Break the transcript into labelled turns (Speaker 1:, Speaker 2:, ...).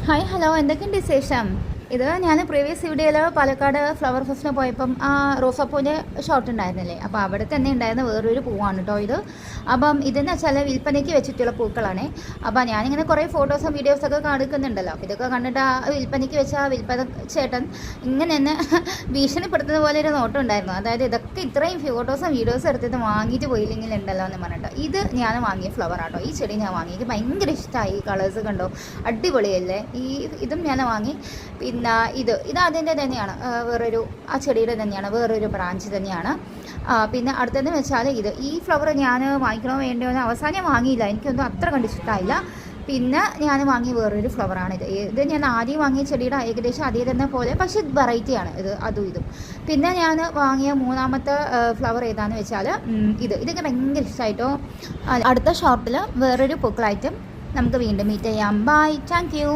Speaker 1: Hi hello എന്തൊക്കെയുണ്ട് വിശേഷം? ഇത് ഞാൻ പ്രീവിയസ് വീഡിയോയിൽ പാലക്കാട് ഫ്ലവർ ഫെസ്റ്റിന് പോയപ്പം ആ റോസാപ്പൂവിൻ്റെ ഷോട്ട് ഉണ്ടായിരുന്നില്ലേ, അപ്പോൾ അവിടെ തന്നെ ഉണ്ടായിരുന്ന വേറൊരു പൂവാണ് കേട്ടോ ഇത്. അപ്പം ഇതെന്ന് വെച്ചാൽ വിൽപ്പനയ്ക്ക് വെച്ചിട്ടുള്ള പൂക്കളാണ്. അപ്പോൾ ഞാനിങ്ങനെ കുറേ ഫോട്ടോസും വീഡിയോസൊക്കെ കാണിക്കുന്നുണ്ടല്ലോ, അപ്പോൾ ഇതൊക്കെ കണ്ടിട്ട് ആ വിൽപ്പനയ്ക്ക് വെച്ച ആ വിൽപ്പന ചേട്ടൻ ഇങ്ങനെ തന്നെ ഭീഷണിപ്പെടുത്തുന്ന പോലെ ഒരു നോട്ടം ഉണ്ടായിരുന്നു. അതായത് ഇതൊക്കെ ഇത്രയും ഫോട്ടോസും വീഡിയോസും എടുത്തിട്ട് വാങ്ങിയിട്ട് പോയില്ലെങ്കിൽ ഉണ്ടല്ലോ എന്ന് പറഞ്ഞിട്ട്. ഇത് ഞാൻ വാങ്ങിയ ഫ്ലവർ ആട്ടോ, ഈ ചെടി ഞാൻ വാങ്ങി. എനിക്ക് ഭയങ്കര ഇഷ്ടമായി, കളേഴ്സ് കണ്ടോ അടിപൊളിയല്ലേ. ഇതും ഞാൻ വാങ്ങി. പിന്നെ ഇത് അതിൻ്റെ തന്നെയാണ്, വേറൊരു ആ ചെടിയുടെ തന്നെയാണ്, വേറൊരു ബ്രാഞ്ച് തന്നെയാണ്. പിന്നെ അടുത്തതെന്ന് വെച്ചാൽ ഈ ഫ്ലവർ ഞാൻ വാങ്ങിക്കണോ വേണ്ടോ എന്ന് അവസാനം ഞാൻ വാങ്ങിയില്ല, എനിക്കൊന്നും അത്ര കണ്ടിഷ്ടമായില്ല. പിന്നെ ഞാൻ വാങ്ങിയ വേറൊരു ഫ്ലവറാണിത്. ഇത് ഞാൻ ആദ്യം വാങ്ങിയ ചെടിയുടെ ഏകദേശം അതേ തന്നെ പോലെ, പക്ഷേ വെറൈറ്റിയാണ് ഇത്, അതും ഇതും. പിന്നെ ഞാൻ വാങ്ങിയ മൂന്നാമത്തെ ഫ്ലവർ ഏതാണെന്ന് വെച്ചാൽ ഇതൊക്കെ ഭയങ്കര ഇഷ്ടമായിട്ടോ. അടുത്ത ഷോപ്പിൽ വേറൊരു പൂക്കളായിട്ടും നമുക്ക് വീണ്ടും മീറ്റ് ചെയ്യാം. Bye, thank U.